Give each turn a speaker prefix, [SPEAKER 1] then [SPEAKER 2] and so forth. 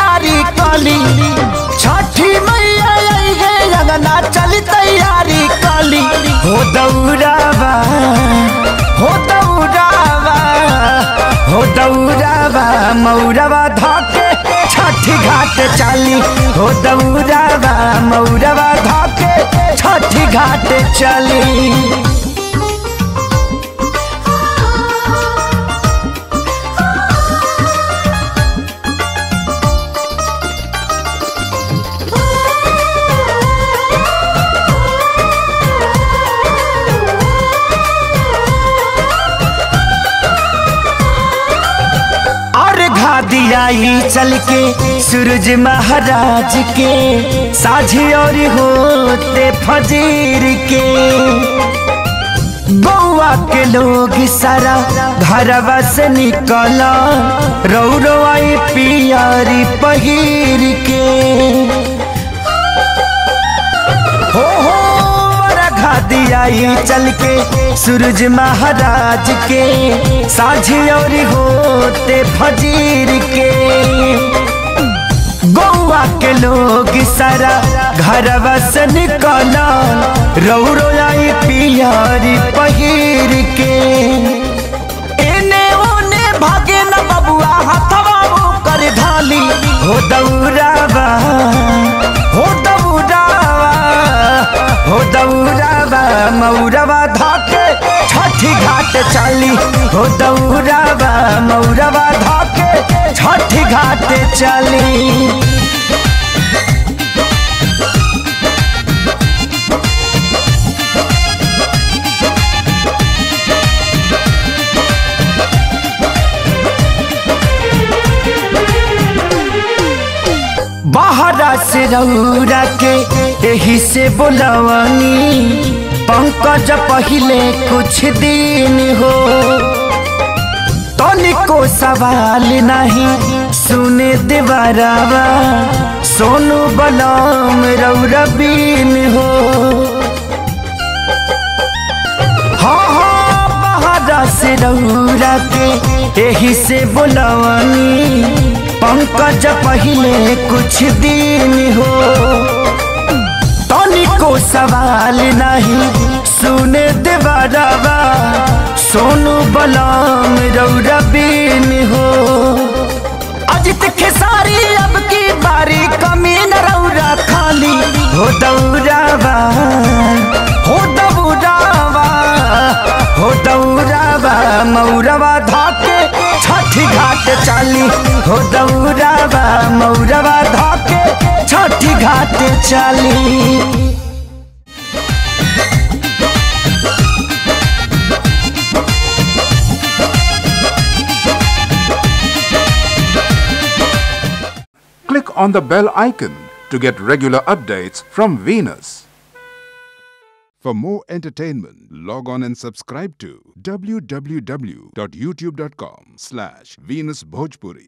[SPEAKER 1] तैयारी कली छठी मैया आई है अंगना चली तैयारी कली हो दौड़ावा हो दौड़ावा हो दौड़ावा मौरवा धके छठी घाट चली हो दौड़ावा मौरवा धके छठी घाट चली। दियाई चल के सूरज महाराज के साझी और होते फजीर के बउआ के लोग सारा घरवा से निकला रौरो आई पियारी पहिर के हो दियाई चल के सूरज महाराज के साझी और होते फजीर के गौवा के लोग सारा घरवा से निकला रौरो आई पियारी पहिर के एने ओने भागे न बबुआ हथवा कर धाली हो दौड़ावा हो दौड़ावा हो दौड़ावा मौरवा धके छठी घाट चली हो दौड़ावा मौरवा धके छठी घाट चली। बाहरा से रौरा के यही से बोलवनी पंकज पहले कुछ दिन हो तनिको सवाल नहीं सुने देवरावा सोनू बलम रौरा बीन हो हाँ बाहरा से रौरा के यही से बोलवनी पंकज पहले कुछ दिन हो तनिको सवाल नहीं सुने देवरावा सोनू बलम रौरा बीन हो अजित खेसारी अब की बारी कमी न रौरा खाली हो दौड़ावा हो दौड़ावा हो दौड़ावा मौरवा धके छठी घाट चली हो दौड़ावा मौरवा धके छठी घाट चली।
[SPEAKER 2] Click on the bell icon to get regular updates from Venus. For more entertainment, log on and subscribe to www.youtube.com/VenusBhojpuri.